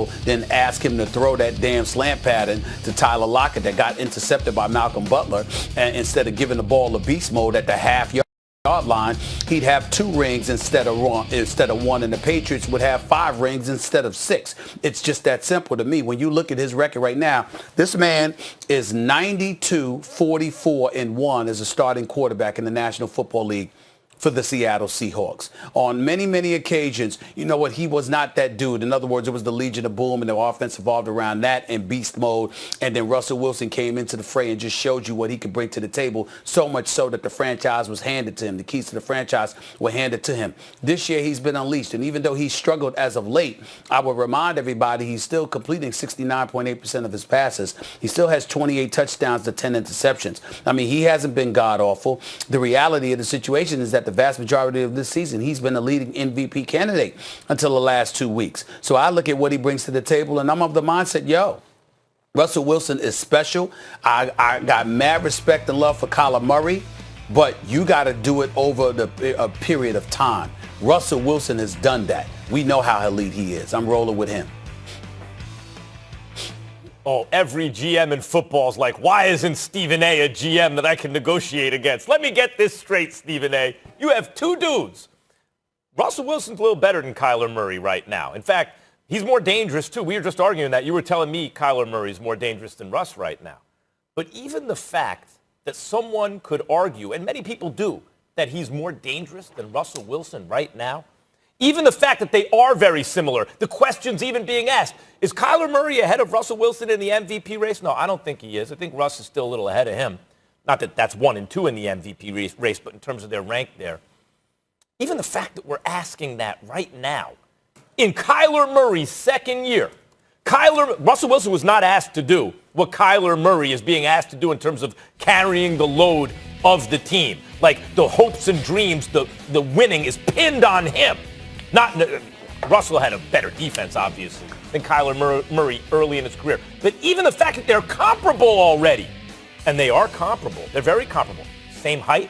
then ask him to throw that damn slant pattern to Tyler Lockett that got intercepted by Malcolm Butler, and instead of giving the ball to beast mode at the half-yard line, he'd have 2 rings instead of 1, and the Patriots would have 5 rings instead of 6. It's just that simple to me. When you look at his record right now, this man is 92-44-1 as a starting quarterback in the National Football League for the Seattle Seahawks. On many, many occasions, you know what, he was not that dude. In other words, it was the Legion of Boom, and the offense evolved around that and beast mode. And then Russell Wilson came into the fray and just showed you what he could bring to the table, so much so that the franchise was handed to him. The keys to the franchise were handed to him. This year, he's been unleashed. And even though he's struggled as of late, I will remind everybody he's still completing 69.8% of his passes. He still has 28 touchdowns to 10 interceptions. I mean, he hasn't been god-awful. The reality of the situation is that the vast majority of this season, he's been a leading MVP candidate until the last 2 weeks. So I look at what he brings to the table, and I'm of the mindset, Russell Wilson is special. I got mad respect and love for Kyler Murray, but you got to do it over a period of time. Russell Wilson has done that. We know how elite he is. I'm rolling with him. Oh, every GM in football is like, why isn't Stephen A a GM that I can negotiate against? Let me get this straight, Stephen A. You have 2 dudes. Russell Wilson's a little better than Kyler Murray right now. In fact, he's more dangerous, too. We were just arguing that. You were telling me Kyler Murray's more dangerous than Russ right now. But even the fact that someone could argue, and many people do, that he's more dangerous than Russell Wilson right now, even the fact that they are very similar, the questions even being asked, is Kyler Murray ahead of Russell Wilson in the MVP race? No, I don't think he is. I think Russ is still a little ahead of him. Not that that's 1 and 2 in the MVP race, but in terms of their rank there. Even the fact that we're asking that right now, in Kyler Murray's second year, Russell Wilson was not asked to do what Kyler Murray is being asked to do in terms of carrying the load of the team. Like the hopes and dreams, the winning is pinned on him. Russell had a better defense, obviously, than Kyler Murray early in his career. But even the fact that they're comparable already, and they are comparable, they're very comparable. Same height,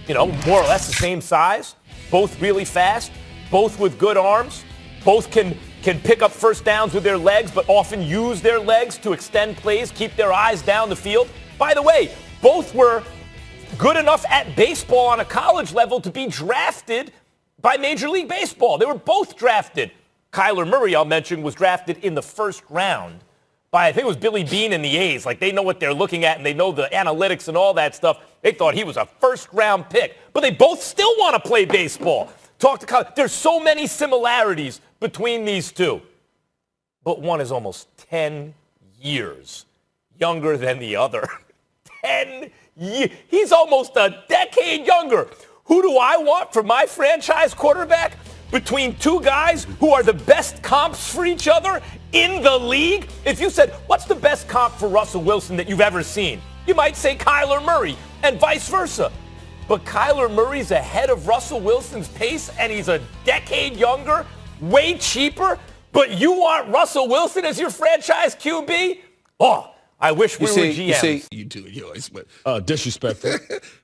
more or less the same size, both really fast, both with good arms, both can pick up first downs with their legs, but often use their legs to extend plays, keep their eyes down the field. By the way, both were good enough at baseball on a college level to be drafted by Major League Baseball. They were both drafted. Kyler Murray, I'll mention, was drafted in the first round by, I think it was Billy Beane and the A's. Like, they know what they're looking at, and they know the analytics and all that stuff. They thought he was a first-round pick. But they both still want to play baseball. Talk to Kyler. There's so many similarities between these two. But one is almost 10 years younger than the other. 10 years. He's almost a decade younger. Who do I want for my franchise quarterback? Between 2 guys who are the best comps for each other in the league? If you said, what's the best comp for Russell Wilson that you've ever seen? You might say Kyler Murray, and vice versa. But Kyler Murray's ahead of Russell Wilson's pace, and he's a decade younger, way cheaper, but you want Russell Wilson as your franchise QB? Oh, I wish we were GMs. You do yours, but disrespectful.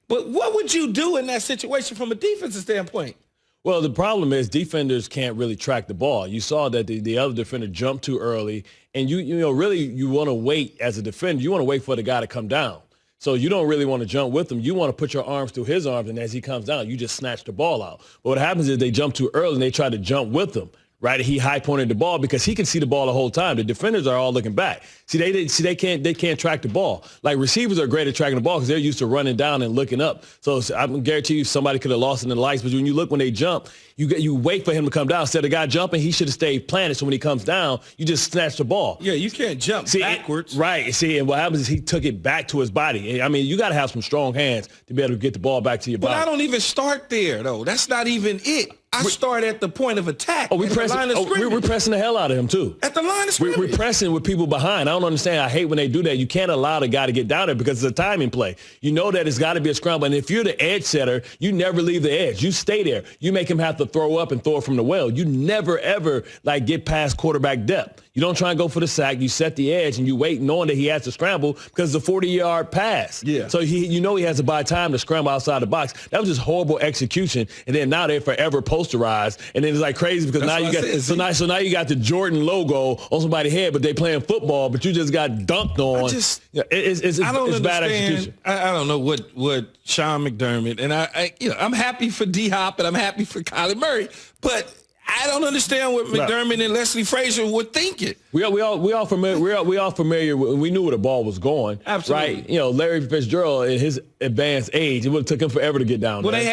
But what would you do in that situation from a defensive standpoint? Well, the problem is defenders can't really track the ball. You saw that the other defender jumped too early, and you want to wait as a defender. You want to wait for the guy to come down. So you don't really want to jump with him. You want to put your arms through his arms, and as he comes down, you just snatch the ball out. But what happens is they jump too early, and they try to jump with him. Right, he high pointed the ball because he can see the ball the whole time. The defenders are all looking back. They can't track the ball. Like receivers are great at tracking the ball because they're used to running down and looking up. So I can guarantee you somebody could have lost in the lights. But when you look when they jump, you wait for him to come down. Instead of the guy jumping, he should have stayed planted. So when he comes down, you just snatch the ball. Yeah, you can't jump backwards. Right. See, and what happens is he took it back to his body. I mean, you got to have some strong hands to be able to get the ball back to your body. But I don't even start there though. That's not even it. I start at the point of attack. We're pressing the hell out of him, too. At the line of scrimmage. We're pressing with people behind. I don't understand. I hate when they do that. You can't allow the guy to get down there because it's a timing play. You know that it's got to be a scramble. And if you're the edge setter, you never leave the edge. You stay there. You make him have to throw up and throw it from the well. You never, ever, get past quarterback depth. You don't try and go for the sack. You set the edge, and you wait knowing that he has to scramble because it's a 40-yard pass. Yeah. So he has to buy time to scramble outside the box. That was just horrible execution. And then now they're forever posterized. And then it's like crazy because now you got so now you got the Jordan logo on somebody's head, but they playing football, but you just got dunked on. It's bad execution. I don't know what Sean McDermott, and I'm happy for D-Hop and I'm happy for Kyler Murray, but I don't understand what McDermott and Leslie Frazier were thinking. We all familiar. We knew where the ball was going. Absolutely. Right? Larry Fitzgerald at his advanced age, it would have took him forever to get down there. Well, they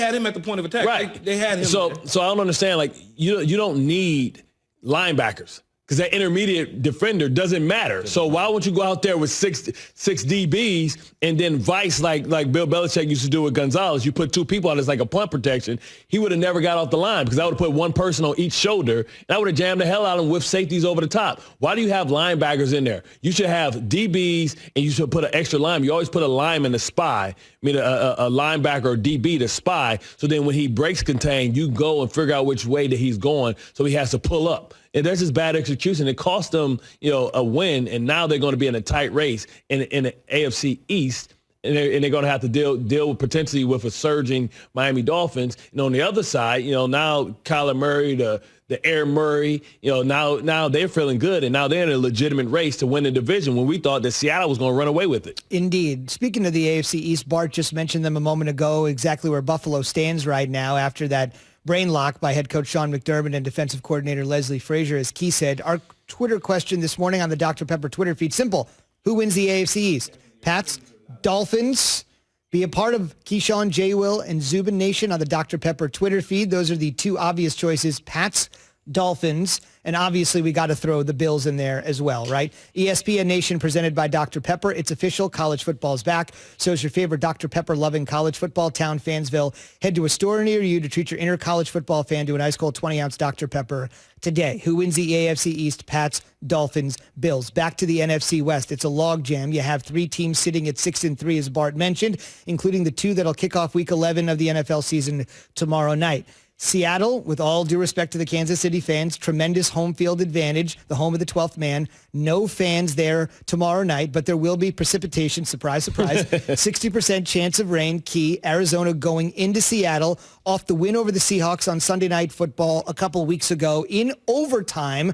had him at the point of attack. Right. They had him. So I don't understand. Like you don't need linebackers, because that intermediate defender doesn't matter. So why won't you go out there with six DBs and then vice like Bill Belichick used to do with Gonzalez? You put two people out as like a punt protection. He would have never got off the line because I would have put one person on each shoulder, and I would have jammed the hell out of him with safeties over the top. Why do you have linebackers in there? You should have DBs, and you should put an extra lineman. You always put a lineman to spy. I mean, a linebacker or DB to spy. So then when he breaks contain, you go and figure out which way that he's going, so he has to pull up. And that's just bad execution. It cost them, a win, and now they're going to be in a tight race in the AFC East, and they're going to have to deal potentially with a surging Miami Dolphins. And on the other side, now Kyler Murray, the Air Murray, now they're feeling good, and now they're in a legitimate race to win the division when we thought that Seattle was going to run away with it. Indeed. Speaking of the AFC East, Bart just mentioned them a moment ago, exactly where Buffalo stands right now after that brain lock by head coach Sean McDermott and defensive coordinator Leslie Frazier, as Key said. Our Twitter question this morning on the Dr. Pepper Twitter feed, simple. Who wins the AFC East? Pats, Dolphins? Be a part of Keyshawn, J. Will, and Zubin Nation on the Dr. Pepper Twitter feed. Those are the two obvious choices, Pats, Dolphins, and obviously we got to throw the Bills in there as well, right? ESPN Nation presented by Dr. Pepper. It's official. College football's back. So is your favorite Dr. Pepper-loving college football town, Fansville. Head to a store near you to treat your inner college football fan to an ice-cold 20-ounce Dr. Pepper today. Who wins the AFC East? Pats, Dolphins, Bills. Back to the NFC West. It's a logjam. You have three teams sitting at 6-3, as Bart mentioned, including the two that'll kick off Week 11 of the NFL season tomorrow night. Seattle, with all due respect to the Kansas City fans, tremendous home field advantage, the home of the 12th man. No fans there tomorrow night, but there will be precipitation. Surprise, surprise. 60% chance of rain. Key. Arizona going into Seattle off the win over the Seahawks on Sunday Night Football a couple weeks ago in overtime.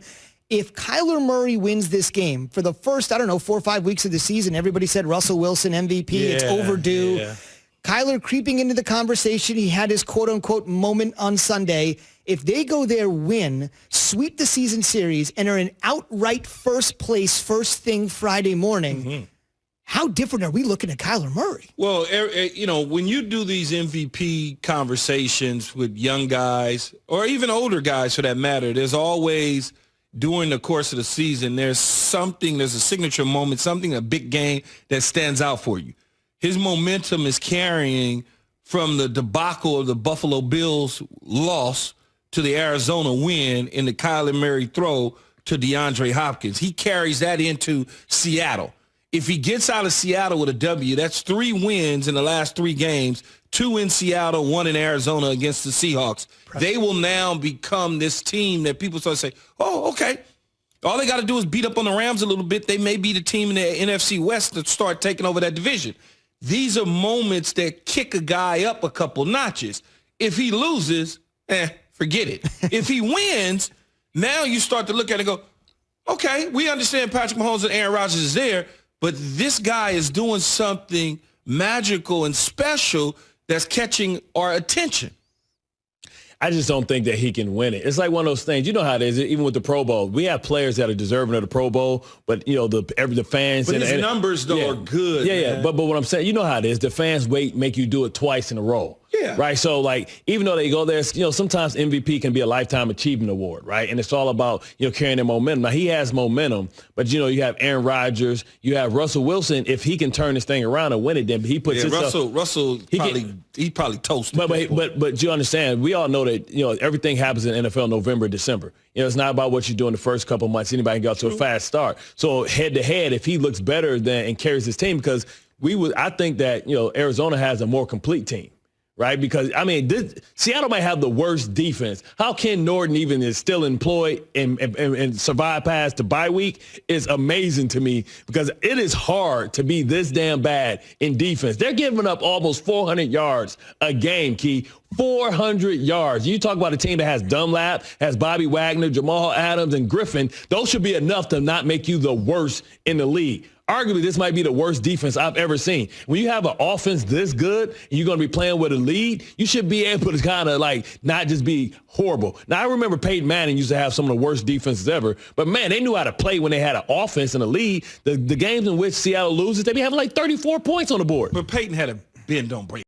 If Kyler Murray wins this game for the first, 4 or 5 weeks of the season, everybody said Russell Wilson MVP. It's overdue. Yeah. Kyler creeping into the conversation. He had his quote-unquote moment on Sunday. If they go there, win, sweep the season series, and are in outright first place first thing Friday morning, how different are we looking at Kyler Murray? Well, when you do these MVP conversations with young guys, or even older guys for that matter, there's always, during the course of the season, there's a signature moment, a big game that stands out for you. His momentum is carrying from the debacle of the Buffalo Bills loss to the Arizona win in the Kyler Murray throw to DeAndre Hopkins. He carries that into Seattle. If he gets out of Seattle with a W, that's 3 wins in the last 3 games, 2 in Seattle, 1 in Arizona against the Seahawks. They will now become this team that people start to say, oh, okay. All they got to do is beat up on the Rams a little bit. They may be the team in the NFC West to start taking over that division. These are moments that kick a guy up a couple notches. If he loses, forget it. If he wins, now you start to look at it and go, okay, we understand Patrick Mahomes and Aaron Rodgers is there, but this guy is doing something magical and special that's catching our attention. I just don't think that he can win it. It's like one of those things. You know how it is, even with the Pro Bowl. We have players that are deserving of the Pro Bowl, but, the fans. But his numbers, though, are good. Yeah. But what I'm saying, you know how it is. The fans make you do it twice in a row. Yeah. Right. So, even though they go there, sometimes MVP can be a lifetime achievement award. Right. And it's all about, carrying their momentum. Now, he has momentum, but, you have Aaron Rodgers, you have Russell Wilson. If he can turn this thing around and win it, then he puts himself. Russell he probably toasted. But you understand, we all know that, everything happens in NFL November, December. It's not about what you do in the first couple of months. Anybody can get to a fast start. So head to head, if he looks better and carries his team, because I think that, Arizona has a more complete team. right? Because, I mean, Seattle might have the worst defense. How Ken Norton even is still employed and survive past the bye week is amazing to me, because it is hard to be this damn bad in defense. They're giving up almost 400 yards a game, Key. 400 yards. You talk about a team that has Dunlap, has Bobby Wagner, Jamal Adams, and Griffin. Those should be enough to not make you the worst in the league. Arguably, this might be the worst defense I've ever seen. When you have an offense this good and you're going to be playing with a lead, you should be able to kind of like not just be horrible. Now, I remember Peyton Manning used to have some of the worst defenses ever, but man, they knew how to play when they had an offense and a lead. The games in which Seattle loses, they be having like 34 points on the board. But Peyton had a bend, don't break.